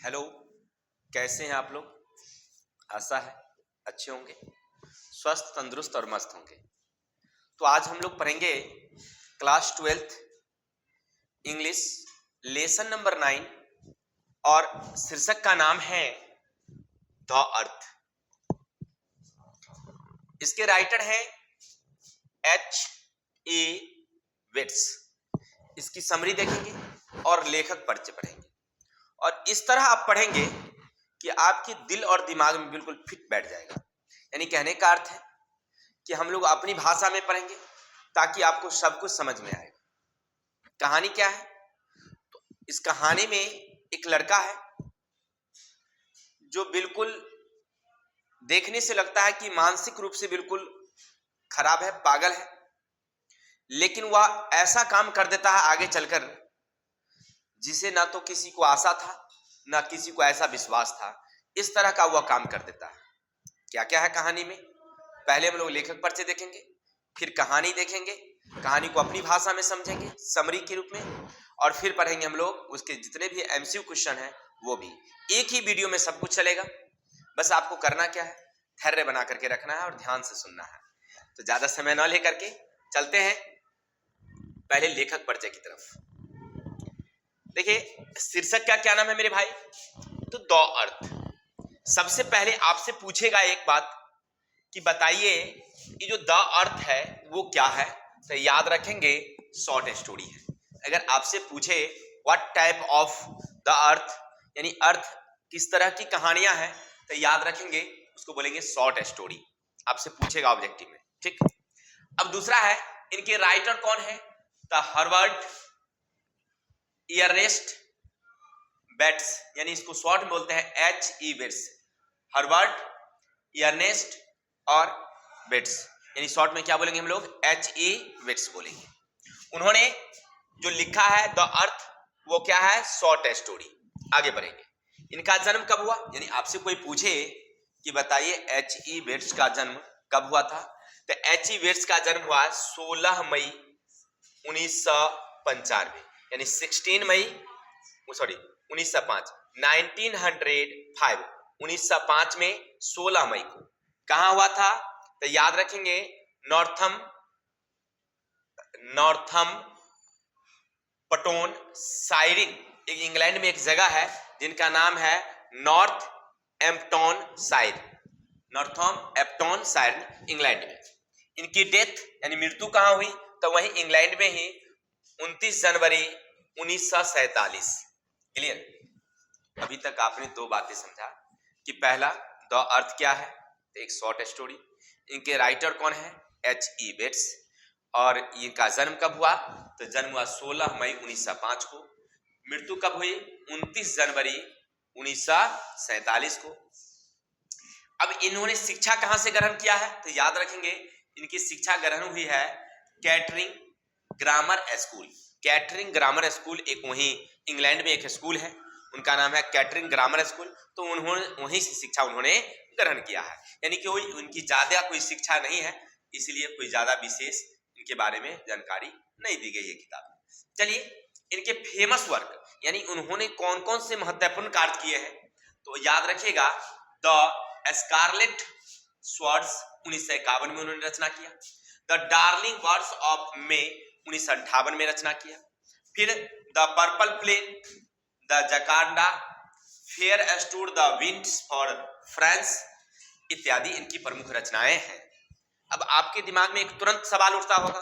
Hello, कैसे हैं आप लोग। आशा है अच्छे होंगे, स्वस्थ तंदुरुस्त और मस्त होंगे। तो आज हम लोग पढ़ेंगे class 12th English lesson number 9 और शीर्षक का नाम है द अर्थ। इसके राइटर हैं H.E. वेट्स। इसकी समरी देखेंगे और लेखक परिचय पढ़ेंगे और इस तरह आप पढ़ेंगे कि आपके दिल और दिमाग में बिल्कुल फिट बैठ जाएगा। यानी कहने का अर्थ है कि हम लोग अपनी भाषा में पढ़ेंगे ताकि आपको सब कुछ समझ में आएगा। कहानी क्या है? तो इस कहानी में एक लड़का है जो बिल्कुल देखने से लगता है कि मानसिक रूप से बिल्कुल खराब है, पागल है, लेकिन वह ऐसा काम कर देता है आगे चलकर जिसे ना तो किसी को आशा था ना किसी को ऐसा विश्वास था। इस तरह का वह काम कर देता है। क्या क्या है कहानी में? पहले हम लोग लेखक परिचय देखेंगे, फिर कहानी देखेंगे, कहानी को अपनी भाषा में समझेंगे समरी के रूप में, और फिर पढ़ेंगे हम लोग उसके जितने भी एमसीक्यू क्वेश्चन हैं वो भी। एक ही वीडियो में सब कुछ चलेगा। बस आपको करना क्या है, धैर्य बना करके रखना है और ध्यान से सुनना है। तो ज्यादा समय न लेकर के चलते हैं पहले लेखक परिचय की तरफ। देखिए शीर्षक का क्या नाम है मेरे भाई? तो द अर्थ। सबसे पहले आपसे पूछेगा एक बात कि बताइए ये जो द अर्थ है वो क्या है, तो याद रखेंगे शॉर्ट स्टोरी है। अगर आपसे पूछे what type of the earth, यानी अर्थ किस तरह की कहानियां हैं, तो याद रखेंगे उसको बोलेंगे शॉर्ट स्टोरी। आपसे पूछेगा ऑब्जेक्टिव में, ठीक। अब दूसरा है इनके राइटर कौन है? द हर्बर्ट एर्नेस्ट बेट्स, यानी इसको शॉर्ट में बोलते हैं H.E. वेट्स। हर्बर्ट एर्नेस्ट और बेट्स, यानी शॉर्ट में क्या बोलेंगे हम लोग? H.E. वेट्स बोलेंगे। उन्होंने जो लिखा है द अर्थ वो क्या है? Short story. आगे बढ़ेंगे। इनका जन्म कब हुआ? यानी आपसे कोई पूछे कि बताइए H.E. वेट्स का जन्म कब हुआ था, तो H.E. वेट्स का जन्म हुआ 16 मई 1995, यानी 16 मई 1905 1905 में 16 मई को कहां हुआ था? तो याद रखेंगे नॉर्थम पटोन साइरिन, एक इंग्लैंड में एक जगह है जिनका नाम है नॉर्थ एम्पटन साइर, इंग्लैंड में। इनकी डेथ यानी मृत्यु कहां हुई? तो वहीं इंग्लैंड में ही 29 जनवरी 1947। क्लियर? अभी तक आपने दो बातें समझा कि पहला द अर्थ क्या है, तो एक शॉर्ट स्टोरी। इनके राइटर कौन है? H.E. वेट्स। और इनका जन्म कब हुआ? तो जन्म हुआ 16 मई 1905 को। मृत्यु कब हुई? 29 जनवरी 1947 को। अब इन्होंने शिक्षा कहां से ग्रहण किया है? तो याद रखेंगे इनकी शिक्षा ग्रहण हुई है catering grammar school. Catering grammar school एक वहीं इंग्लैंड में एक स्कूल है, उनका नाम है कैटरिंग ग्रामर स्कूल। तो उन्होंने वहीं से शिक्षा उन्होंने ग्रहण किया है, यानी कि उनकी ज्यादा कोई शिक्षा नहीं है, इसलिए कोई ज्यादा विशेष इनके बारे में जानकारी नहीं दी गई है किताब में। चलिए इनके फेमस वर्क, यानी उन्होंने कौन कौन से महत्वपूर्ण कार्य किए हैं, तो याद रखिएगा द स्कारलेट स्वर्ड्स 1951 में उन्होंने रचना किया। The darling birds of May 1958 में रचना किया। फिर the purple plane, the jacaranda, fair stood the winds for France इत्यादि इनकी प्रमुख रचनाएं हैं। अब आपके दिमाग में एक तुरंत सवाल उठता होगा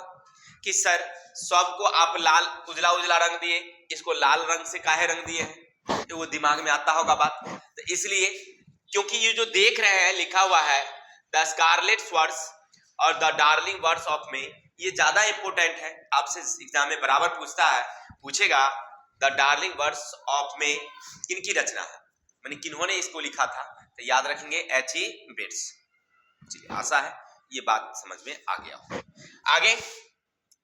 कि सर सबको आप लाल उजला उजला रंग दिए, इसको लाल रंग से काहे रंग दिए हैं? तो वो दिमाग में आता होगा बात। तो इसलिए क्योंकि ये जो देख रहे हैं लिखा हुआ है द स्कारलेट स्वर्ड्स और द डार्लिंग बर्ड्स ऑफ मे, ये ज्यादा इंपोर्टेंट है। आपसे एग्जाम में बराबर पूछेगा द डार्लिंग बर्ड्स ऑफ मे किनकी रचना है, माने किन्होंने इसको लिखा था, तो याद रखेंगे H.E. वेट्स। चलिए आशा है ये बात समझ में आ गया हो। आगे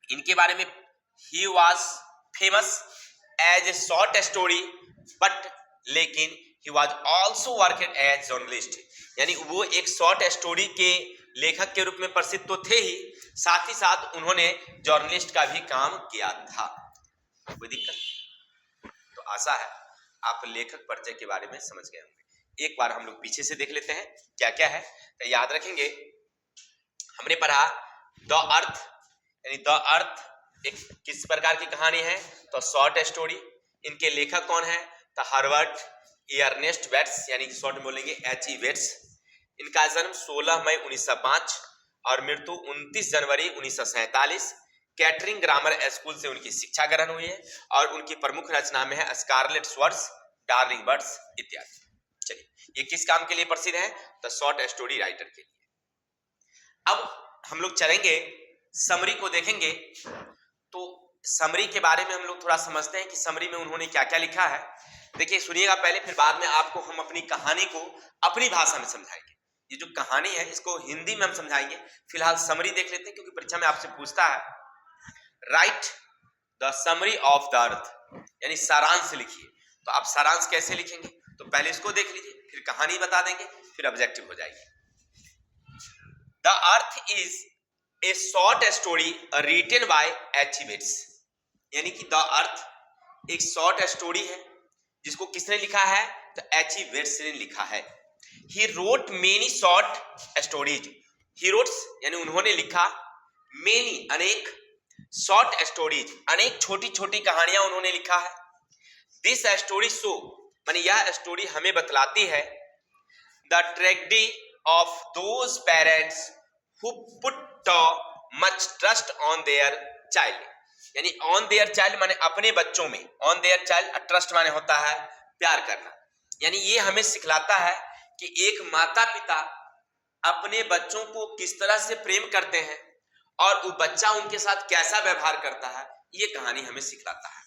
इनके बारे में he was famous as a short story but लेकिन he was also working as journalist, यानी वो एक शॉर्ट स्टोरी के लेखक के रूप में प्रसिद्ध तो थे ही, साथ ही साथ उन्होंने जर्नलिस्ट का भी काम किया था। कोई दिक्कत? तो आशा है आप लेखक परिचय के बारे में समझ गए होंगे। एक बार हम लोग पीछे से देख लेते हैं क्या क्या है। तो याद रखेंगे, हमने पढ़ा द अर्थ, यानी द अर्थ एक किस प्रकार की कहानी है, तो शॉर्ट स्टोरी। इनके लेखक कौन है, तो हर्बर्ट एर्नेस्ट वेट्स, यानी कि शॉर्ट में बोलेंगे H.E. वेट्स। इनका जन्म 16 मई 1905 और मृत्यु 29 जनवरी 1947। कैटरिंग ग्रामर स्कूल से उनकी शिक्षा ग्रहण हुई है और उनकी प्रमुख रचना में है स्कारलेट स्वर्ड्स, डार्लिंग बर्ड्स इत्यादि। चलिए, ये किस काम के लिए प्रसिद्ध है, तो शॉर्ट स्टोरी राइटर के लिए। अब हम लोग चलेंगे समरी को देखेंगे। तो समरी के बारे में हम लोग थोड़ा समझते हैं कि समरी में उन्होंने क्या क्या लिखा है। देखिए, सुनिएगा पहले, फिर बाद में आपको हम अपनी कहानी को अपनी भाषा में समझाएंगे। ये जो कहानी है इसको हिंदी में हम समझाएंगे। फिलहाल समरी देख लेते हैं, क्योंकि परीक्षा में आपसे पूछता है right the summary of the earth, यानी सारांश लिखिए। तो आप सारांश कैसे लिखेंगे, तो पहले इसको देख लीजिए, फिर कहानी बता देंगे, फिर ऑब्जेक्टिव हो जाएगी। The earth is a short story written by H.E. Wells, यानी कि द अर्थ एक शॉर्ट स्टोरी है जिसको किसने लिखा है, तो H.E. वेट्स ने लिखा है। He wrote many short stories, he wrotes यानी उन्होंने लिखा, मेनी अनेक, शॉर्ट स्टोरीज अनेक छोटी छोटी कहानियां उन्होंने लिखा है। दिस स्टोरी शो, माने यह स्टोरी हमें बतलाती है the tragedy of those parents who put much trust on their child, यानी on their child माने अपने बच्चों में, on their child ट्रस्ट माने होता है प्यार करना। यानी ये हमें सिखलाता है कि एक माता पिता अपने बच्चों को किस तरह से प्रेम करते हैं और वो बच्चा उनके साथ कैसा व्यवहार करता है, ये कहानी हमें सिखलाता है।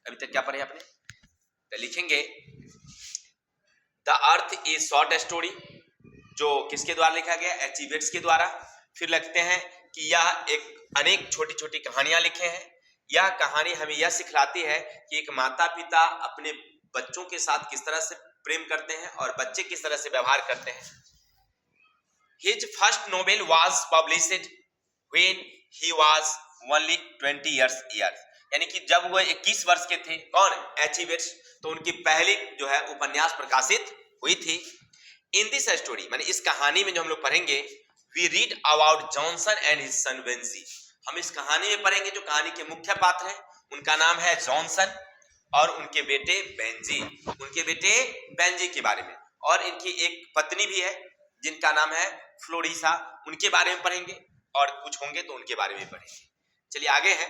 अभी तक क्या पढ़े आपने, तो लिखेंगे the earth is short story, जो किसके द्वारा लिखा गया, H.E. वेट्स के द्वारा। फिर लिखते हैं कि यह एक अनेक छोटी छोटी कहानियां लिखे हैं। यह कहानी हमें यह सिखलाती है कि एक माता पिता अपने बच्चों के साथ किस तरह से प्रेम करते हैं और बच्चे किस तरह से व्यवहार करते हैं। His first novel was published when he was only 20 years old, यानी कि जब वह 21 वर्ष के थे, कौन, H.E. वेट्स, तो उनकी पहली जो है उपन्यास प्रकाशित हुई थी। इन दिस स्टोरी, माने इस कहानी में जो हम लोग पढ़ेंगे, we read about Johnson and his son Benji. हम इस कहानी में पढ़ेंगे जो कहानी के मुख्य पात्र हैं, उनका नाम है जॉनसन और उनके बेटे बेंजी, उनके बेटे बेंजी के बारे में। और इनकी एक पत्नी भी है जिनका नाम है फ्लोरिसा, उनके बारे में पढ़ेंगे, और कुछ होंगे तो उनके बारे में पढ़ेंगे। चलिए आगे है।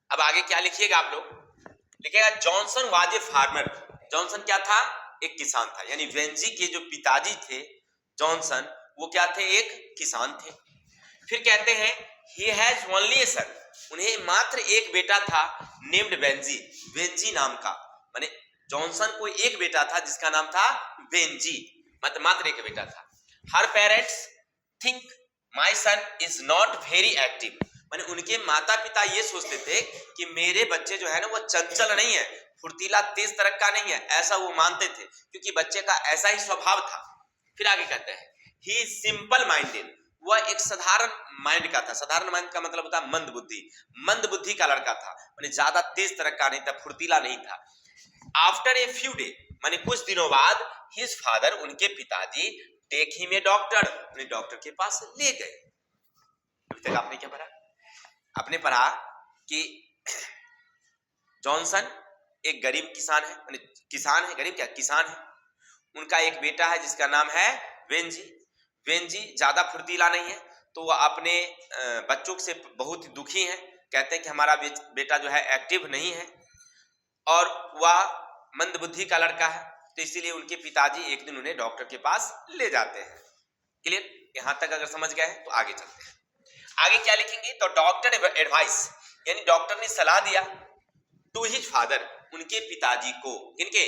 अब आगे क्या लिखिएगा आप लोग, लिखिएगा Johnson was a farmer. Johnson क्या था, एक किसान था, यानी बेंजी के जो पिताजी थे जॉनसन, वो क्या थे, एक किसान थे। फिर कहते हैं ही हैज ओनली ए सन, उन्हें मात्र एक बेटा था, नेम्ड बेंजी, बेंजी नाम का, माने जॉनसन को एक बेटा था जिसका नाम था बेंजी, मतलब मात्र एक बेटा था। हर parents think my son is not very active, माने उनके माता पिता ये सोचते थे कि मेरे बच्चे जो है ना वो चंचल नहीं है, फुर्तीला तेज तरह का नहीं है, ऐसा वो मानते थे, क्योंकि बच्चे का ऐसा ही स्वभाव था। फिर आगे कहते हैं ही इज सिंपल माइंडेड, वह एक साधारण माइंड का था। साधारण माइंड का मतलब होता है मंद बुद्धि, मंद बुद्धि का लड़का था, माने ज्यादा तेज तरह का नहीं था, फुर्तीला नहीं था। आफ्टर ए फ्यू डे, माने कुछ दिनों बाद, हिज फादर, उनके पिताजी, टेक हिम ए डॉक्टर, उन्हें डॉक्टर के पास ले गए। अभी तक आपने क्या पढ़ा, आपने पढ़ा कि जॉनसन एक गरीब किसान है, माने किसान है, गरीब क्या, किसान है। उनका एक बेटा है जिसका नाम है बेंजी। बेंजी ज्यादा फुर्तीला नहीं है, तो वह अपने बच्चों से बहुत दुखी हैं, कहते हैं कि हमारा बेटा जो है एक्टिव नहीं है और वह मंद बुद्धि का लड़का है, तो इसीलिए उनके पिताजी एक दिन उन्हें डॉक्टर के पास ले जाते हैं। क्लियर, यहां तक अगर समझ गए हैं तो आगे चलते हैं। आगे क्या लिखेंगे, तो डॉक्टर एडवाइस, यानी डॉक्टर ने सलाह दिया टू हिज फादर, उनके पिताजी को, किनके,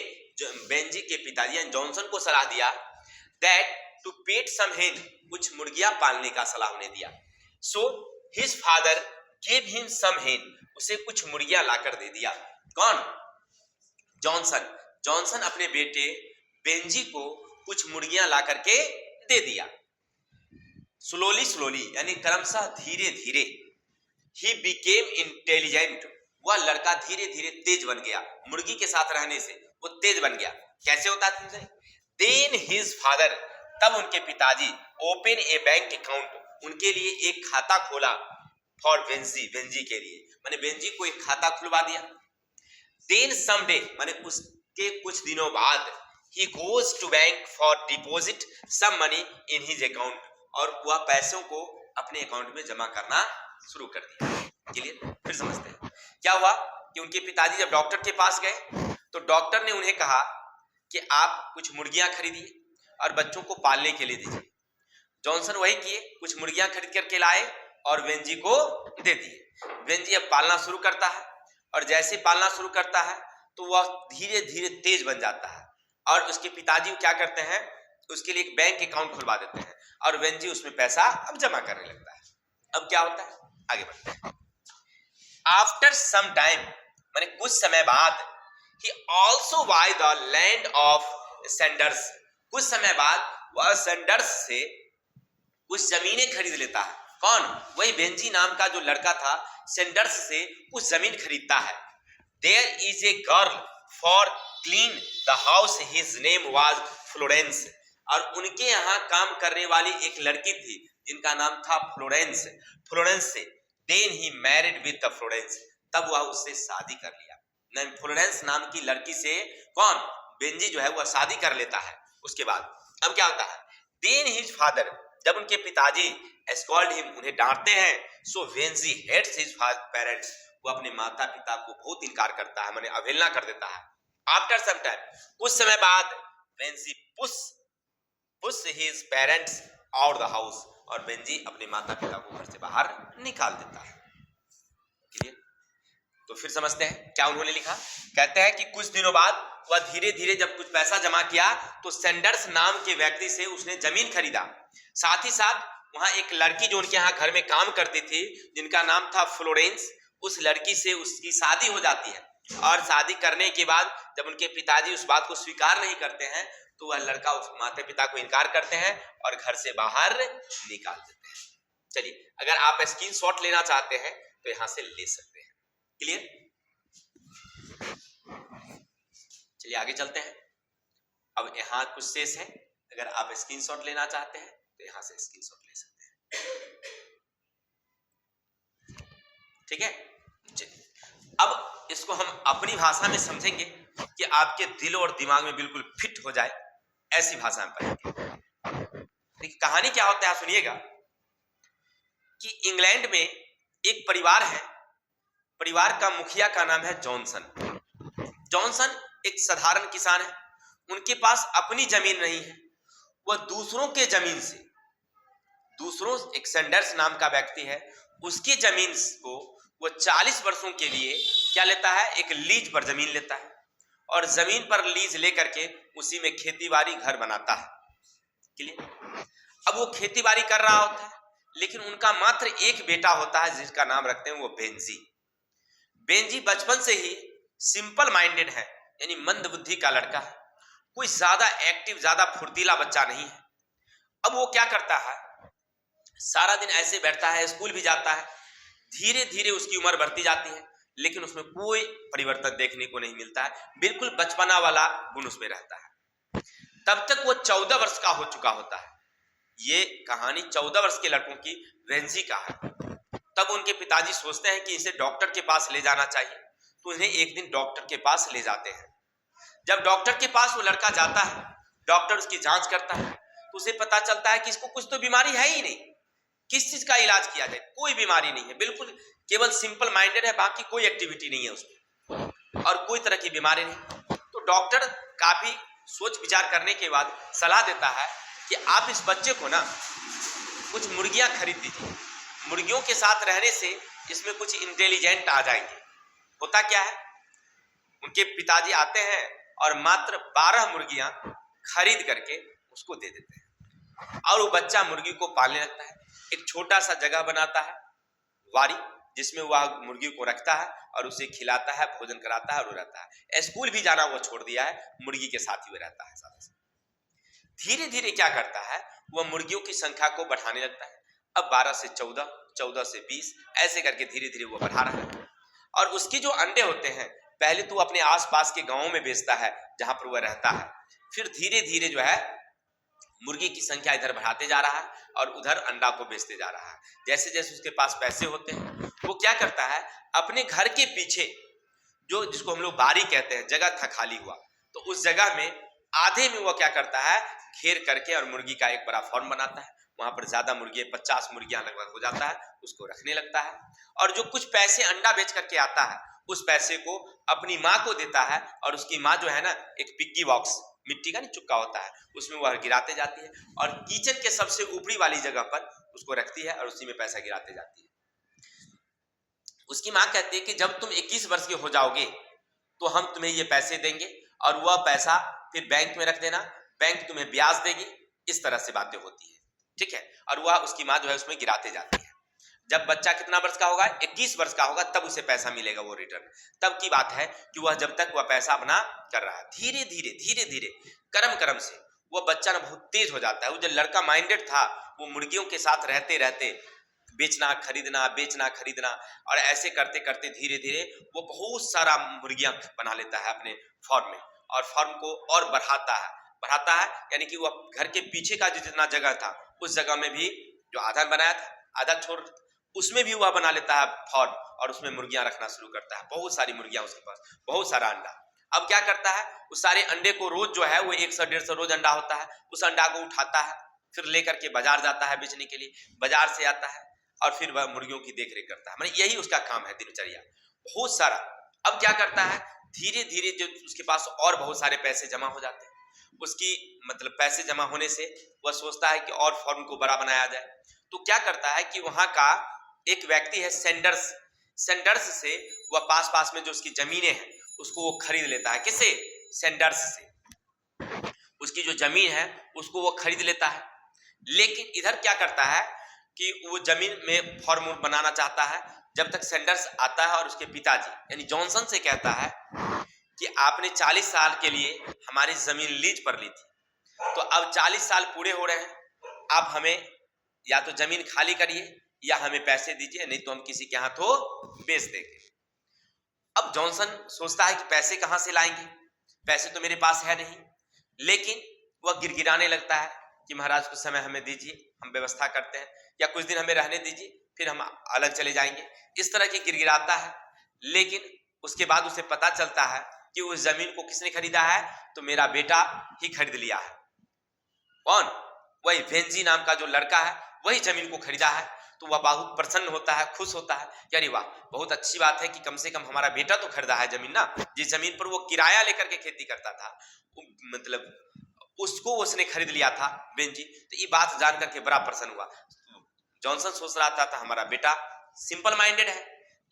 बेंजी के पिताजी यानी जॉनसन को सलाह दिया दैट टू पेट सम हेन, कुछ मुर्गियां पालने का सलाह उन्हें दिया। So his father give him some hen, उसे कुछ मुर्गियां लाकर दे दिया। कौन, जॉनसन। जॉनसन अपने बेटे बेंजी को कुछ मुर्गियां ला करके दे दिया। स्लोली स्लोली, यानी क्रमशः धीरे धीरे, ही बिकेम इंटेलिजेंट, वह लड़का धीरे धीरे तेज बन गया, मुर्गी के साथ रहने से वो तेज बन गया। कैसे होता है? देन हिज फादर, तब उनके पिताजी ओपन ए बैंक अकाउंट, उनके लिए एक खाता खोला फॉर वेंजी, वेंजी के लिए, माने वेंजी को एक खाता खुलवा दिया। देन समडे, माने उसके कुछ दिनों बाद, he goes to bank for deposit some money in his account, और वह पैसों को अपने अकाउंट में जमा करना शुरू कर दिया। क्लियर? फिर समझते हैं क्या हुआ कि उनके पिताजी जब डॉक्टर के पास गए तो डॉक्टर ने उन्हें कहा कि आप कुछ मुर्गियां खरीदिए और बच्चों को पालने के लिए दीजिए। जॉनसन वही किए, कुछ मुर्गियां खरीद करके लाए और वेंजी को दे दिए। वेंजी अब पालना शुरू करता है और जैसे पालना शुरू करता है तो वह धीरे धीरे तेज बन जाता है और उसके पिताजी क्या करते हैं, उसके लिए एक बैंक अकाउंट खुलवा देते हैं और वेंजी उसमें पैसा अब जमा करने लगता है। अब क्या होता है, आगे बढ़ते हैं। आफ्टर सम टाइम, माने कुछ समय बाद, he also buy the land of Sanders, कुछ समय बाद वह सेंडर्स से कुछ जमीनें खरीद लेता है। कौन? वही वेंजी नाम का जो लड़का था, सेंडर्स से कुछ जमीन खरीदता है। There is a girl for clean the house, his name was Florence, और उनके यहाँ काम करने वाली एक लड़की थी जिनका नाम था फ्लोरेंस। फ्लोरेंस से then he married with the Florence, तब वह उससे शादी कर लिया। फ्लोरेंस नाम की लड़की से कौन? वेंजी जो है वह शादी कर लेता है। उसके बाद अब क्या होता है, देन हिज फादर, जब उनके पिताजी स्कॉल्ड हिम, उन्हें डांटते हैं, सो वेंजी हेट्स हिज पेरेंट्स, वो अपने माता पिता को बहुत इनकार करता है, माने अवहेलना कर देता है। आफ्टर सम टाइम, कुछ समय बाद, Venzy push his parents out the house, और वेंजी अपने माता पिता को घर से बाहर निकाल देता है। क्लियर? तो फिर समझते हैं क्या उन्होंने लिखा। कहते हैं कि कुछ दिनों बाद वह धीरे धीरे जब कुछ पैसा जमा किया तो सेंडर्स नाम के व्यक्ति से उसने जमीन खरीदा। साथ ही साथ वहां एक लड़की जो उनके यहाँ घर में काम करती थी जिनका नाम था फ्लोरेंस, उस लड़की से उसकी शादी हो जाती है। और शादी करने के बाद जब उनके पिताजी उस बात को स्वीकार नहीं करते हैं तो वह लड़का उस माता पिता को इनकार करते हैं और घर से बाहर निकाल देते हैं। चलिए, अगर आप स्क्रीनशॉट लेना चाहते हैं तो यहां से ले सकते हैं। क्लियर? चलिए आगे चलते हैं। अब यहाँ कुछ शेष है, अगर आप स्क्रीनशॉट लेना चाहते हैं तो यहां से स्क्रीनशॉट ले सकते हैं। ठीक है, चलिए अब इसको हम अपनी भाषा में समझेंगे कि आपके दिल और दिमाग में बिल्कुल फिट हो जाए, ऐसी भाषा में पढ़ेंगे। देखिए कहानी क्या होता है आप सुनिएगा कि इंग्लैंड में एक परिवार है, परिवार का मुखिया का नाम है जॉनसन। जॉनसन एक साधारण किसान है, उनके पास अपनी जमीन नहीं है, वह दूसरों के जमीन से, दूसरों, एक सेंडर्स नाम का व्यक्ति है, उसकी जमीन को वो 40 वर्षों के लिए क्या लेता है, एक लीज पर जमीन लेता है और जमीन पर लीज लेकर के उसी में खेती-बाड़ी घर बनाता है। क्लियर? अब वो खेती-बाड़ी कर रहा होता है, लेकिन उनका मात्र एक बेटा होता है जिसका नाम रखते हैं वो बेंजी। बेंजी बचपन से ही सिंपल माइंडेड है, यानी मंद बुद्धि का लड़का है, कोई ज्यादा एक्टिव, ज्यादा फुर्तीला बच्चा नहीं है। अब वो क्या करता है, सारा दिन ऐसे बैठता है, स्कूल भी जाता है, धीरे धीरे उसकी उम्र बढ़ती जाती है लेकिन उसमें कोई परिवर्तन देखने को नहीं मिलता है, बिल्कुल बचपना वाला गुण उसमें रहता है। तब तक वो 14 वर्ष का हो चुका होता है। ये कहानी 14 वर्ष के लड़कों की वेंजी का है। तब उनके पिताजी सोचते हैं कि इसे डॉक्टर के पास ले जाना चाहिए, तो इन्हें एक दिन डॉक्टर के पास ले जाते हैं। जब डॉक्टर के पास वो लड़का जाता है, डॉक्टर उसकी जांच करता है तो उसे पता चलता है कि इसको कुछ तो बीमारी है ही नहीं, किस चीज का इलाज किया जाए, कोई बीमारी नहीं है, बिल्कुल केवल सिंपल माइंडेड है, बाकी कोई एक्टिविटी नहीं है उसमें और कोई तरह की बीमारी नहीं। तो डॉक्टर काफी सोच विचार करने के बाद सलाह देता है कि आप इस बच्चे को ना कुछ मुर्गियां खरीद दीजिए, मुर्गियों के साथ रहने से इसमें कुछ इंटेलिजेंट आ जाएंगे। होता क्या है, उनके पिताजी आते हैं और मात्र 12 मुर्गियां खरीद करके उसको दे देते हैं और वो बच्चा मुर्गी को पालने लगता है। एक छोटा सा जगह बनाता है, वारी, जिसमें वह मुर्गी को रखता है और उसे खिलाता है, भोजन कराता है और वो रहता है। स्कूल भी जाना वो छोड़ दिया है, मुर्गी के साथ ही वो रहता है। धीरे धीरे क्या करता है, वह मुर्गियों की संख्या को बढ़ाने लगता है। अब 12 से 14, 14 से 20, ऐसे करके धीरे धीरे वो बढ़ा रहा है और उसके जो अंडे होते हैं पहले तो अपने आसपास के गांवों में बेचता है जहां पर वह रहता है, फिर धीरे धीरे जो है मुर्गी की संख्या इधर बढ़ाते जा रहा है और उधर अंडा को बेचते जा रहा है। जैसे जैसे उसके पास पैसे होते हैं वो क्या करता है, अपने घर के पीछे जो जिसको हम लोग बारी कहते हैं जगह था खाली हुआ, तो उस जगह में आधे में वो क्या करता है, घेर करके और मुर्गी का एक बड़ा फार्म बनाता है। वहां पर ज्यादा मुर्गी 50 मुर्गियां लगभग हो जाता है, उसको रखने लगता है और जो कुछ पैसे अंडा बेच करके आता है उस पैसे को अपनी माँ को देता है और उसकी माँ जो है ना एक पिग्गी बॉक्स मिट्टी का नहीं चुक्का होता है उसमें वह गिराते जाती है और किचन के सबसे ऊपरी वाली जगह पर उसको रखती है और उसी में पैसा गिराते जाती है। उसकी माँ कहती है कि जब तुम 21 वर्ष के हो जाओगे तो हम तुम्हें ये पैसे देंगे और वह पैसा फिर बैंक में रख देना, बैंक तुम्हें ब्याज देगी। इस तरह से बातें होती है, ठीक है। और वह उसकी माँ जो है उसमें गिराते जाती है। जब बच्चा कितना वर्ष का होगा, 21 वर्ष का होगा, तब उसे पैसा मिलेगा वो रिटर्न। तब की बात है कि वह जब तक वह पैसा अपना कर रहा है, धीरे धीरे कर्म कर्म से वह बच्चा ना बहुत तेज हो जाता है। वो जो लड़का माइंडेड था वो मुर्गियों के साथ रहते रहते बेचना खरीदना और ऐसे करते करते धीरे धीरे वो बहुत सारा मुर्गियां बना लेता है अपने फार्म में और फार्म को और बढ़ाता है यानी कि वो घर के पीछे का जितना जगह था उस जगह में भी जो आधा बनाया था आधा छोड़ उसमें भी वह बना लेता है फार्म और उसमें मुर्गियां रखना शुरू करता है। बहुत सारी मुर्गियां उसके पास, बहुत सारा अंडा। अब क्या करता है, उस सारे अंडे को रोज जो है वो 100-150 रोज अंडा होता है, उस अंडा को उठाता है फिर लेकर के बाजार जाता है बेचने के लिए, बाजार से आता है और फिर वह मुर्गियों की देखरेख करता है। मतलब यही उसका काम है, दिनचर्या बहुत सारा। अब क्या करता है, धीरे धीरे जो उसके पास और बहुत सारे पैसे जमा हो जाते हैं, उसकी मतलब पैसे जमा होने से वह सोचता है कि और फॉर्म को बड़ा बनाया जाए। तो क्या करता है कि वहां का एक व्यक्ति है सेंडर्स से वह पास में जो उसकी जमीनें हैं उसको वो खरीद लेता है। किसे? सेंडर्स से उसकी जो जमीन है उसको वो खरीद लेता है। लेकिन इधर क्या करता है कि वो जमीन में फार्म बनाना चाहता है। जब तक सेंडर्स आता है और उसके पिताजी यानी जॉनसन से कहता है कि आपने 40 साल के लिए हमारी जमीन लीज पर ली थी, तो अब 40 साल पूरे हो रहे हैं, आप हमें या तो जमीन खाली करिए या हमें पैसे दीजिए, नहीं तो हम किसी के हाथों बेच देंगे। अब जॉनसन सोचता है कि पैसे कहां से लाएंगे, पैसे तो मेरे पास है नहीं। लेकिन वह गिड़गिड़ाने लगता है कि महाराज कुछ समय हमें दीजिए, हम व्यवस्था करते हैं, या कुछ दिन हमें रहने दीजिए, फिर हम अलग चले जाएंगे। इस तरह की गिड़गिड़ाता है। लेकिन उसके बाद उसे पता चलता है कि उस जमीन को किसने खरीदा है, तो मेरा बेटा ही खरीद लिया है। कौन? वही वेंजी नाम का जो लड़का है वही जमीन को खरीदा है। तो वह बहुत प्रसन्न होता है, खुश होता है कि अरे वाह, बहुत अच्छी बात है कि कम से कम हमारा बेटा तो खरीदा है जमीन ना। जिस जमीन पर वो किराया लेकर के खेती करता था मतलब उसको उसने खरीद लिया था बेंजी। तो ये बात जान करके बड़ा प्रसन्न हुआ। जॉनसन सोच रहा था हमारा बेटा सिंपल माइंडेड है,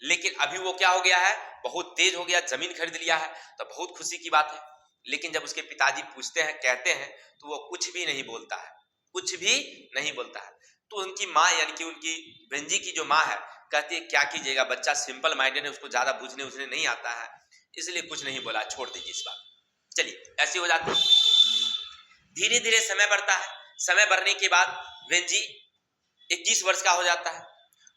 लेकिन अभी वो क्या हो गया है, बहुत तेज हो गया, जमीन खरीद लिया है, तो बहुत खुशी की बात है। लेकिन जब उसके पिताजी पूछते हैं, कहते हैं, तो वो कुछ भी नहीं बोलता है, कुछ भी नहीं बोलता है। तो उनकी माँ यानी कि उनकी बेंजी की जो माँ है कहती है क्या कीजिएगा, बच्चा सिंपल माइंडेड है, उसको ज्यादा बुझने उझने नहीं आता है, इसलिए कुछ नहीं बोला, छोड़ दीजिए इस बात। चलिए ऐसी हो जाती है। धीरे धीरे समय बढ़ता है। समय बढ़ने के बाद बेंजी 21 वर्ष का हो जाता है।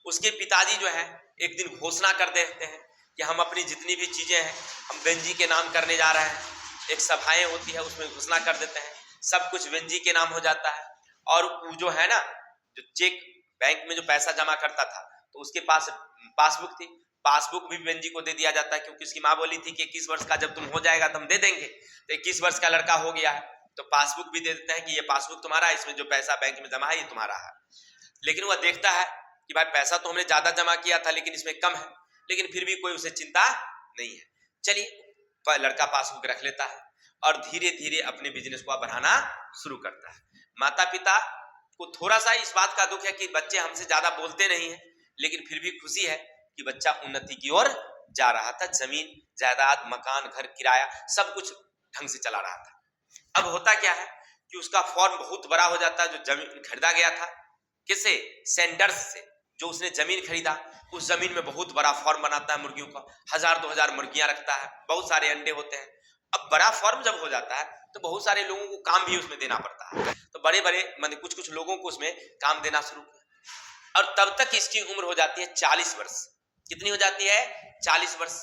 उसके पिताजी जो है एक दिन घोषणा कर देते हैं कि हम अपनी जितनी भी चीजें हैं हम बेंजी के नाम करने जा रहे हैं। एक सभाएं होती है उसमें घोषणा कर देते हैं, सब कुछ बेंजी के नाम हो जाता है। और वो जो है ना, जो चेक बैंक में जो पैसा जमा करता था तो उसके पास पासबुक थी, पासबुक भी बेंजी को दे दिया जाता है, क्योंकि उसकी माँ बोली थी कि 21 वर्ष का जब तुम हो जाएगा तो हम दे देंगे। तो 21 वर्ष का लड़का हो गया है तो पासबुक भी दे देते हैं कि ये पासबुक तुम्हारा है, इसमें जो पैसा बैंक में जमा है ये तुम्हारा है। लेकिन वह देखता है कि भाई पैसा तो हमने ज्यादा जमा किया था लेकिन इसमें कम है, लेकिन फिर भी कोई उसे चिंता नहीं है। चलिए लड़का पासबुक रख लेता है और धीरे धीरे अपने बिजनेस को बढ़ाना शुरू करता है। माता पिता को थोड़ा सा इस बात का दुख है कि बच्चे हमसे ज्यादा बोलते नहीं है, लेकिन फिर भी खुशी है कि बच्चा उन्नति की ओर जा रहा था। जमीन जायदाद मकान घर किराया सब कुछ ढंग से चला रहा था। अब होता क्या है कि उसका फॉर्म बहुत बड़ा हो जाता है। जो जमीन खरीदा गया था किसे? सेंडर्स से। जो उसने जमीन खरीदा उस जमीन में बहुत बड़ा फॉर्म बनाता है मुर्गियों का, 1000-2000 मुर्गियां रखता है, बहुत सारे अंडे होते हैं। अब बड़ा फॉर्म जब हो जाता है तो बहुत सारे लोगों को काम भी उसमें देना पड़ता है, तो बड़े बड़े मतलब कुछ कुछ लोगों को उसमें काम देना शुरू किया। और तब तक इसकी उम्र हो जाती है 40 वर्ष। कितनी हो जाती है? 40 वर्ष।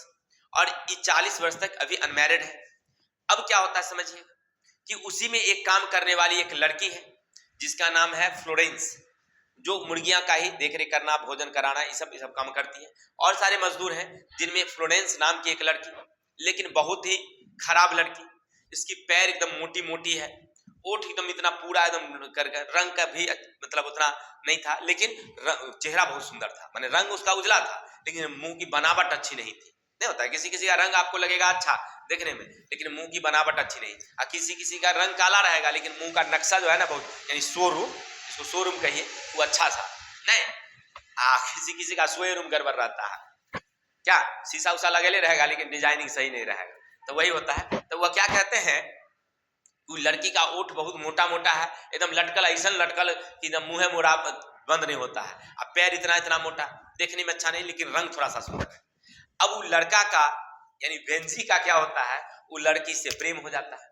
और ये 40 वर्ष तक अभी अनमैरिड है। अब क्या होता है समझिए कि उसी में एक काम करने वाली एक लड़की है जिसका नाम है फ्लोरेंस, जो मुर्गियां का ही देख रेख करना, भोजन कराना, ये सब काम करती है। और सारे मजदूर हैं जिनमें फ्लोरेंस नाम की एक लड़की, लेकिन बहुत ही खराब लड़की। इसकी पैर एकदम मोटी मोटी है, ओठ एकदम इतना पूरा एकदम कर रंग का भी मतलब उतना नहीं था, लेकिन चेहरा बहुत सुंदर था। माने रंग उसका उजला था, लेकिन मुंह की बनावट अच्छी नहीं थी। नहीं होता है किसी किसी का रंग आपको लगेगा अच्छा देखने में, लेकिन मुंह की बनावट अच्छी नहीं। और किसी किसी का रंग काला रहेगा, लेकिन मुंह का नक्शा जो है ना बहुत, यानी शोरूम, इसको शोरूम कहिए, वो अच्छा था। नहीं किसी किसी का शोरूम गड़बड़ रहता है, क्या शीशा उषा लगेले रहेगा लेकिन डिजाइनिंग सही नहीं रहेगा, तो वही होता है। तो वह क्या कहते हैं, वो लड़की का ओठ बहुत मोटा मोटा है, एकदम लटकल, ऐसा लटकल कि एकदम मुंह मोड़ा बंद नहीं होता है। अब पैर इतना इतना मोटा, देखने में अच्छा नहीं, लेकिन रंग थोड़ा सा सुंदर है। अब वो लड़का का यानी बेंजी का क्या होता है, वो लड़की से प्रेम हो जाता है।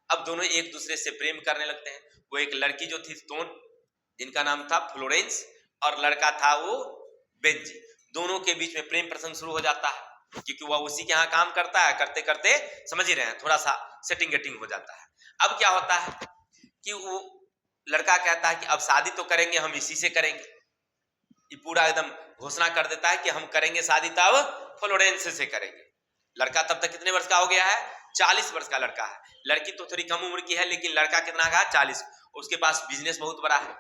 अब दोनों एक दूसरे से प्रेम करने लगते हैं। वो एक लड़की जो थी स्टोन, जिनका नाम था फ्लोरेंस, और लड़का था वो बेंजी, दोनों के बीच में प्रेम प्रसंग शुरू हो जाता है, क्योंकि वह उसी के यहाँ काम करता है। करते करते समझ ही रहे हैं, थोड़ा सा सेटिंग गेटिंग हो जाता है। अब क्या होता है कि वो लड़का कहता है कि अब शादी तो करेंगे, हम इसी से करेंगे। ये पूरा एकदम घोषणा कर देता है कि हम करेंगे शादी, तब फ्लोरेंस से करेंगे। लड़का तब तक कितने वर्ष का हो गया है? 40 वर्ष का लड़का है। लड़की तो थोड़ी कम उम्र की है, लेकिन लड़का कितना का है? 40। उसके पास बिजनेस बहुत बड़ा है,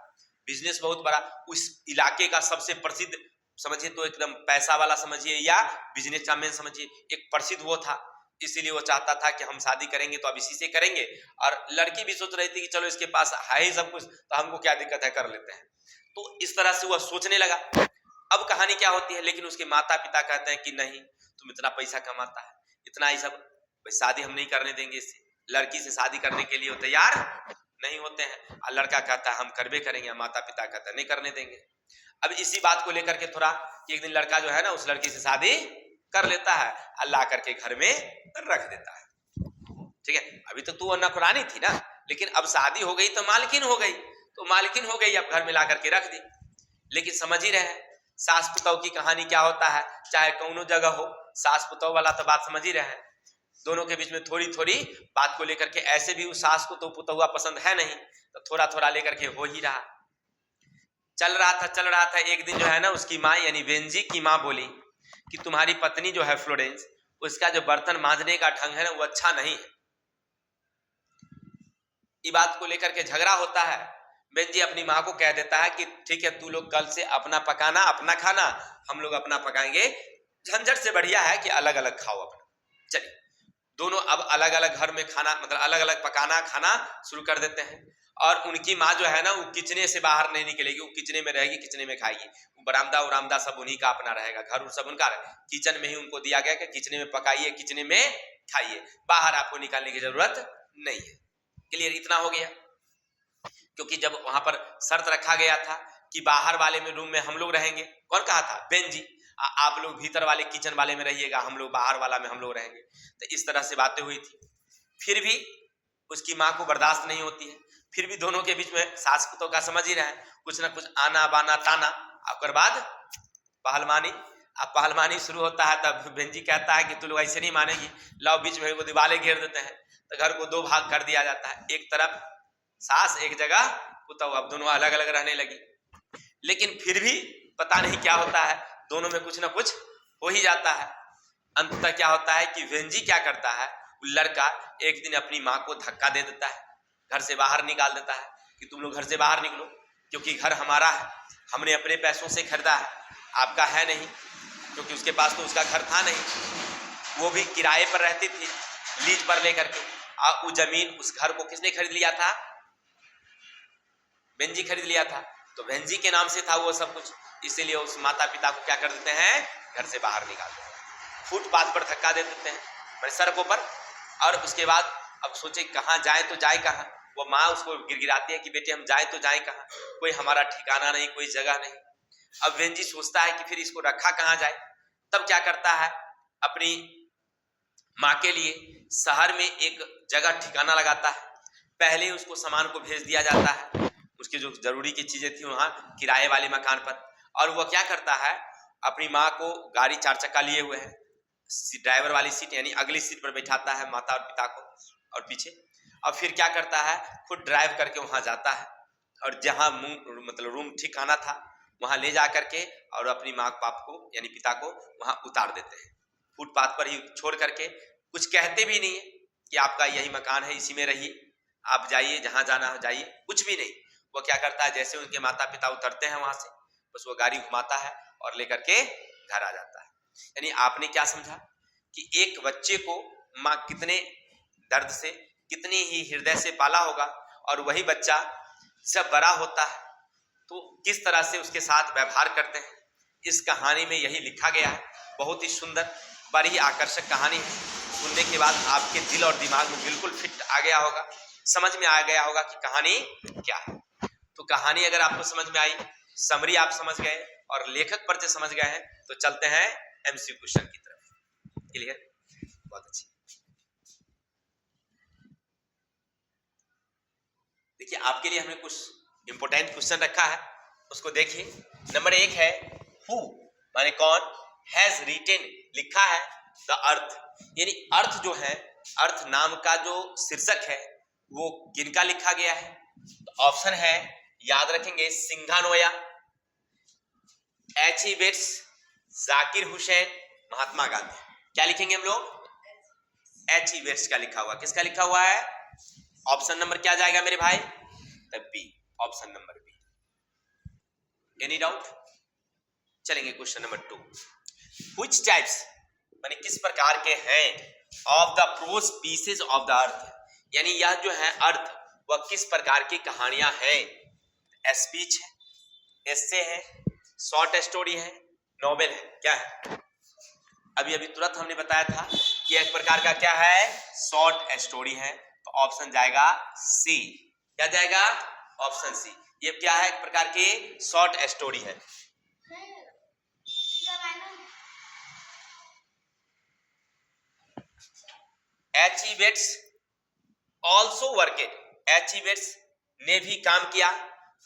बिजनेस बहुत बड़ा, उस इलाके का सबसे प्रसिद्ध समझिए तो एकदम पैसा वाला समझिए, या बिजनेस का मैन समझिए, एक प्रसिद्ध वो था। इसीलिए वो चाहता था कि हम शादी करेंगे तो अब इसी से करेंगे। और लड़की भी सोच रही थी कि चलो इसके पास है ही सब कुछ, तो हमको क्या दिक्कत है, कर लेते हैं। तो इस तरह से वह सोचने लगा। अब कहानी क्या होती है, लेकिन उसके माता पिता कहते हैं कि नहीं, तुम इतना पैसा कमाता है, इतना ही सब, शादी हम नहीं करने देंगे इससे। लड़की से शादी करने के लिए वो तैयार नहीं होते हैं। और लड़का कहता है हम करबे करेंगे, माता पिता कहते हैं नहीं करने देंगे। अब इसी बात को लेकर के थोड़ा एक दिन लड़का जो है ना उस लड़की से शादी कर लेता है, अल्लाह करके घर में रख देता है। ठीक है, अभी तो तू नौकरानी थी ना, लेकिन अब शादी हो गई तो मालकिन हो गई, तो मालकिन हो गई, अब घर में ला करके रख दी। लेकिन समझ ही रहे सास पुतौ की कहानी क्या होता है, चाहे कौनो जगह हो, सास पुतौ वाला तो बात समझ ही रहे हैं। दोनों के बीच में थोड़ी थोड़ी बात को लेकर के, ऐसे भी उस सास को तो पुतौआ पसंद है नहीं, तो थोड़ा थोड़ा लेकर के हो ही रहा। चल रहा था। एक दिन जो है ना उसकी माँ यानी बेंजी की माँ बोली कि तुम्हारी पत्नी जो है फ्लोरेंस, उसका जो बर्तन मांजने का ढंग है ना वो अच्छा नहीं है। ये बात को लेकर के झगड़ा होता है। बेंजी अपनी माँ को कह देता है कि ठीक है, तू लोग कल से अपना पकाना, अपना खाना, हम लोग अपना पकाएंगे, झंझट से बढ़िया है कि अलग अलग खाओ अपना। चलिए, दोनों अब अलग अलग घर में खाना मतलब अलग अलग पकाना खाना शुरू कर देते हैं। और उनकी माँ जो है ना वो किचने से बाहर नहीं निकलेगी, वो किचने में रहेगी, किचने में खाएगी। बरामदा उरामदा सब उन्हीं का अपना रहेगा, घर सब उनका, किचन में ही उनको दिया गया कि किचने में पकाइए, किचने में खाइए, बाहर आपको निकालने की जरूरत नहीं है। क्लियर, इतना हो गया। क्योंकि जब वहां पर शर्त रखा गया था कि बाहर वाले में रूम में हम लोग रहेंगे, कौन कहा था? बेंजी। आप लोग भीतर वाले किचन वाले में रहिएगा, हम लोग बाहर वाला में हम लोग रहेंगे। तो इस तरह से बातें हुई थी। फिर भी उसकी माँ को बर्दाश्त नहीं होती है। फिर भी दोनों के बीच में सास पुतौह का समझ ही रहे हैं, कुछ ना कुछ आना बाना ताना। उसके बाद पहलवानी, अब पहलवानी शुरू होता है। तब बेंजी कहता है कि तू लोग ऐसे नहीं मानेगी, लाओ बीच में वो दीवारें घेर देते हैं। तो घर को दो भाग कर दिया जाता है, एक तरफ सास, एक जगह पुतौह। अब दोनों अलग अलग रहने लगी। लेकिन फिर भी पता नहीं क्या होता है, दोनों में कुछ ना कुछ हो ही जाता है। अंततः क्या होता है कि बेंजी क्या करता है, लड़का एक दिन अपनी माँ को धक्का दे देता है, घर से बाहर निकाल देता है कि तुम लोग घर से बाहर निकलो, क्योंकि घर हमारा है, हमने अपने पैसों से खरीदा है, आपका है नहीं। क्योंकि उसके पास तो उसका घर था नहीं, वो भी किराए पर रहती थी, लीज पर लेकर के। और वो जमीन, उस घर को किसने खरीद लिया था? बेंजी खरीद लिया था। तो बेंजी के नाम से था वो सब कुछ, इसीलिए उस माता पिता को क्या कर देते हैं, घर से बाहर निकाल देते हैं, फुटपाथ पर धक्का दे देते हैं, मेरे सड़कों पर। और उसके बाद अब सोचे कहाँ जाए तो जाए कहाँ। वो माँ उसको गिड़गिड़ाती है कि बेटे हम जाए तो जाए कहाँ, कोई हमारा ठिकाना नहीं, कोई जगह नहीं। अब बेंजी सोचता है कि फिर इसको रखा कहाँ जाए। तब क्या करता है, अपनी माँ के लिए शहर में एक जगह ठिकाना लगाता है। पहले उसको सामान को भेज दिया जाता है, उसकी जो जरूरी की चीजें थी वहां किराए वाले मकान पर। और वह क्या करता है, अपनी माँ को गाड़ी 4 चक्का लिए हुए है, ड्राइवर वाली सीट यानी अगली सीट पर बैठाता है माता और पिता को और पीछे, और फिर क्या करता है, खुद ड्राइव करके वहां जाता है और जहां मतलब रूम ठिकाना था वहां ले जा करके और अपनी माँ बाप को यानी पिता को वहां उतार देते हैं, फुटपाथ पर ही छोड़ करके। कुछ कहते भी नहीं है कि आपका यही मकान है, इसी में रहिए, आप जाइए जहां जाना हो जाइए, कुछ भी नहीं। वो क्या करता है, जैसे उनके माता पिता उतरते हैं वहां से, बस वो गाड़ी घुमाता है और लेकर के घर आ जाता है। यानी आपने क्या समझा कि एक बच्चे को माँ कितने दर्द से, कितनी ही हृदय से पाला होगा, और वही बच्चा जब बड़ा होता है तो किस तरह से उसके साथ व्यवहार करते हैं, इस कहानी में यही लिखा गया है। बहुत ही सुंदर, बड़ी आकर्षक कहानी है। सुनने के बाद आपके दिल और दिमाग में बिल्कुल फिट आ गया होगा, समझ में आ गया होगा कि कहानी क्या है। तो कहानी अगर आपको समझ में आई, समरी आप समझ गए और लेखक परिचय समझ गए हैं, तो चलते हैं एमसीक्यू क्वेश्चन की तरफ। क्लियर? बहुत अच्छी। देखिए आपके लिए हमने कुछ इंपॉर्टेंट क्वेश्चन रखा है, उसको देखिए। नंबर 1 है हु माने कौन, हैज रिटेन लिखा है द अर्थ, यानी अर्थ जो है, अर्थ नाम का जो शीर्षक है वो किनका लिखा गया है। तो ऑप्शन है, याद रखेंगे, Singhania, H E Bates, Zakir Hussain, Mahatma Gandhi. क्या लिखेंगे हम लोग? एच ई वेट्स का लिखा हुआ। किसका लिखा हुआ है? ऑप्शन नंबर क्या जाएगा मेरे भाई? B, option number B. Any doubt? चलेंगे क्वेश्चन नंबर 2। व्हिच टाइप्स माने किस प्रकार के हैं of the prose pieces of the earth, यानी यह जो है अर्थ वह किस प्रकार की कहानियां हैं। स्पीच है, एस्से है, शॉर्ट स्टोरी है, नॉवेल है, क्या है? अभी अभी तुरंत हमने बताया था कि एक प्रकार का क्या है, शॉर्ट स्टोरी है। तो ऑप्शन जाएगा सी। क्या जाएगा? Option C. ये क्या है? एक प्रकार की शॉर्ट स्टोरी है। H E Bates also worked, H E Bates ने भी काम किया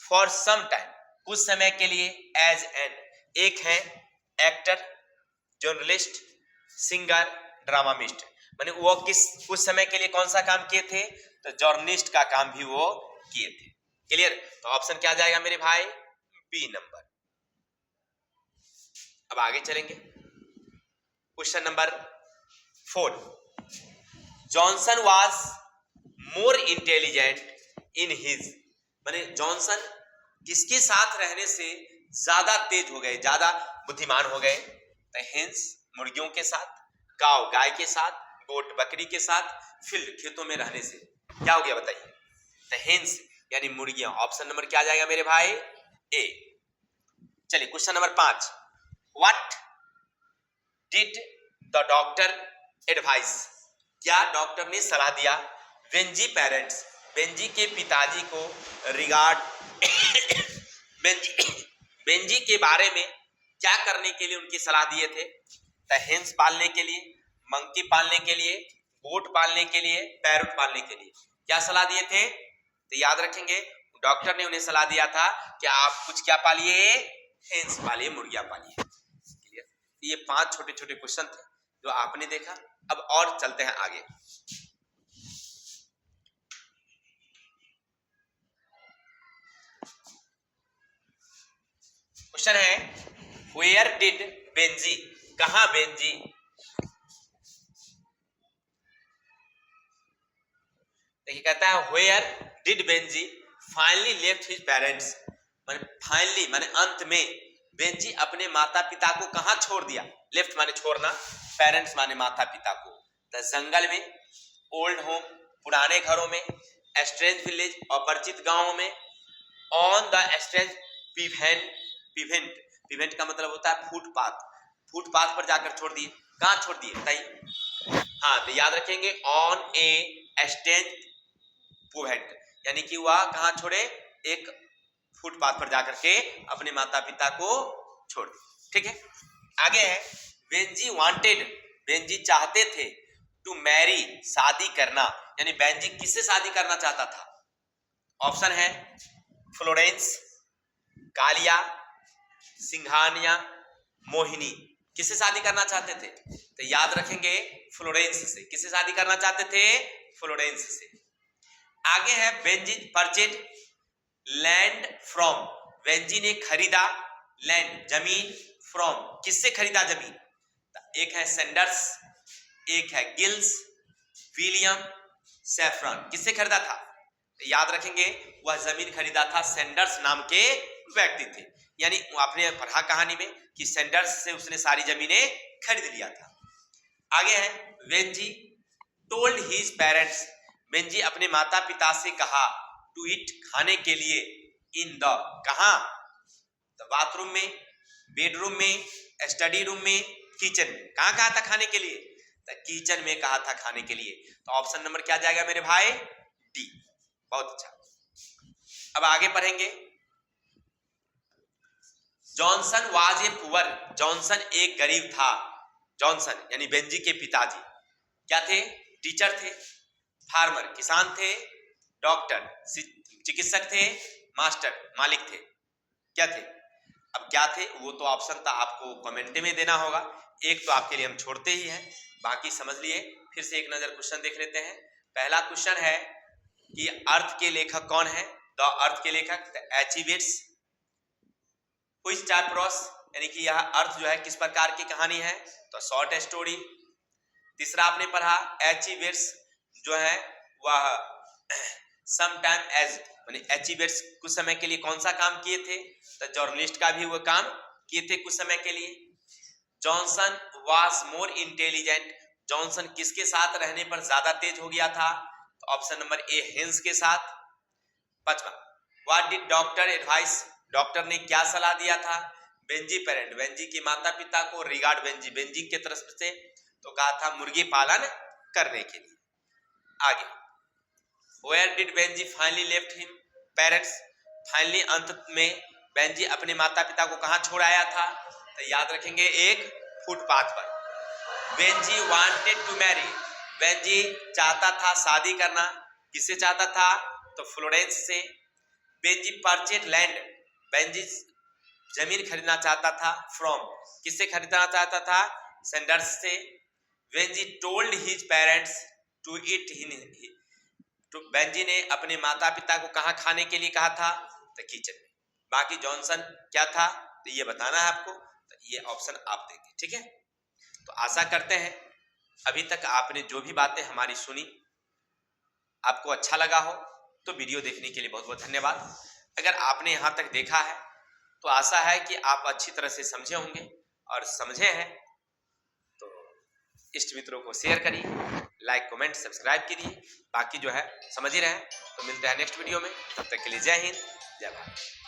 फॉर सम टाइम, कुछ समय के लिए, एज एन, एक है एक्टर, जर्नलिस्ट, सिंगर, ड्रामामिस्ट। माने वो कुछ समय के लिए कौन सा काम किए थे? तो जर्नलिस्ट का काम भी वो किए थे। क्लियर? तो ऑप्शन क्या जाएगा मेरे भाई? B number. अब आगे चलेंगे question number 4। Johnson was more intelligent in his, माने जॉनसन किसके साथ रहने से ज्यादा तेज हो गए, ज्यादा बुद्धिमान हो गए? तो हिंस मुर्गियों के साथ, काव गाय के साथ, गोट बकरी के साथ, फील्ड खेतों में रहने से। क्या हो गया बताइए? तो हिंस यानी मुर्गियां। ऑप्शन नंबर क्या जाएगा मेरे भाई? ए। चलिए question number 5। What did the doctor advice, क्या डॉक्टर ने सलाह दिया वेंजी पेरेंट्स, बेंजी के पिताजी को, रिगार्ड बेंजी के बारे में क्या करने के लिए उनकी सलाह दिए थे? तो हेंस पालने के लिए, मंकी पालने के लिए, गोट पालने के लिए, पैरोट पालने के लिए। क्या सलाह दिए थे? तो याद रखेंगे डॉक्टर ने उन्हें सलाह दिया था कि आप कुछ क्या पालिए? हेंस पालिए, मुर्गियां पालिए। ये 5 छोटे छोटे क्वेश्चन थे जो आपने देखा। अब और चलते हैं आगे। क्वेश्चन है वेयर डिड बेंजी, कहां बेंजी, देखिए कहता है where did Benji finally left his parents, माने फाइनली माने अंत में बेंजी अपने माता पिता को कहां छोड़ दिया? लेफ्ट माने छोड़ना, पेरेंट्स माने माता पिता को। द जंगल में, ओल्ड होम पुराने घरों में, स्ट्रेंज विलेज अपरिचित गांवों में, ऑन द स्ट्रेंज पिवेंट, पिवेंट पिवेंट का मतलब होता है फुटपाथ, फुटपाथ पर जाकर छोड़ दिए। कहां छोड़ दिए बताइए? हाँ तो याद रखेंगे ऑन ए स्ट्रेंज पिवेंट, यानी कि वह कहां छोड़े? एक फुटपाथ पर जाकर के अपने माता पिता को छोड़ दिए। ठीक है, आगे है बेंजी वांटेड, बेंजी चाहते थे, टू मैरी शादी करना, यानी बेंजी किससे शादी करना चाहता था? ऑप्शन है फ्लोरेंस, कालिया, सिंघानिया, मोहिनी किससे शादी करना चाहते थे? तो याद रखेंगे फ्लोरेंस से। किससे शादी करना चाहते थे? फ्लोरेंस से। आगे है Benji purchase land from, Benji ने खरीदा लैंड जमीन, फ्रॉम किससे खरीदा जमीन? एक है सेंडर्स, एक है गिल्स, विलियम, सैफरन किससे खरीदा था? याद रखेंगे वह जमीन खरीदा था सेंडर्स नाम के व्यक्ति थे। यानी आपने पढ़ा कहानी में कि सेंडर्स से उसने सारी जमीनें खरीद लिया था। आगे है Venzy told his parents, Venzy अपने माता पिता से कहा टू ईट खाने के लिए इन द, कहां? तो बाथरूम में, बेडरूम में, स्टडी रूम में, किचन में। कहां कहा था खाने के लिए? तो किचन में कहा था खाने के लिए। तो ऑप्शन नंबर क्या जाएगा मेरे भाई? डी। बहुत अच्छा। अब आगे पढ़ेंगे। Johnson was a poor, Johnson एक गरीब था। जॉनसन यानी बेंजी के पिताजी क्या थे? टीचर थे, फार्मर किसान थे, डॉक्टर चिकित्सक थे, मास्टर मालिक थे। क्या थे? अब क्या थे वो तो ऑप्शन था, आपको कमेंट में देना होगा। एक तो आपके लिए हम छोड़ते ही हैं, बाकी समझ लिए। फिर से एक नजर क्वेश्चन देख लेते हैं। पहला क्वेश्चन है कि अर्थ के लेखक कौन है? द अर्थ के लेखक एचिवेट्स। व्हिच टाइप प्रोस, यानी कि यह अर्थ जो है किस प्रकार की कहानी है? तो शॉर्ट स्टोरी। तीसरा आपने पढ़ा एचिवेट्स जो है वह सम टाइम एज, यानी एचिवेट्स कुछ समय के लिए कौन सा काम किए थे? तो जर्नलिस्ट का भी वो काम किए थे कुछ समय के लिए। Johnson was more intelligent, Johnson किसके साथ रहने पर ज्यादा तेज हो गया था? तो ऑप्शन नंबर ए हेंस के साथ। पांचवा what did doctor advice, doctor ने क्या सलाह दिया था? बेंजी पेरेंट, बेंजी के माता पिता को रिगार्ड बेंजी, बेंजी के तरफ से तो कहा था मुर्गी पालन करने के लिए। आगे where did Benji finally left him parents, finally अंत में बेंजी अपने माता पिता को कहां छोड़ आया था? तो याद रखेंगे एक फुटपाथ पर। Benji wanted to marry, Benji चाहता था शादी करना। किससे चाहता था? तो फ्लोरेंस से। बेंजी परचेज लैंड, बेंजी जमीन खरीदना चाहता था। फ्रॉम किससे खरीदना चाहता था? सेंडर्स से। Benji told his parents to eat, तो बेंजी ने अपने माता पिता को कहां खाने के लिए कहा था? तो किचन में। बाकी जॉनसन क्या था तो ये बताना है आपको, तो ये ऑप्शन आप देंगे। ठीक है, तो आशा करते हैं अभी तक आपने जो भी बातें हमारी सुनी आपको अच्छा लगा हो। तो वीडियो देखने के लिए बहुत बहुत धन्यवाद। अगर आपने यहाँ तक देखा है तो आशा है कि आप अच्छी तरह से समझे होंगे, और समझे हैं तो इष्ट मित्रों को शेयर करिए, लाइक कमेंट सब्सक्राइब कीजिए। बाकी जो है समझ ही रहे। तो मिलते हैं नेक्स्ट वीडियो में, तब तक के लिए जय हिंद जय भारत।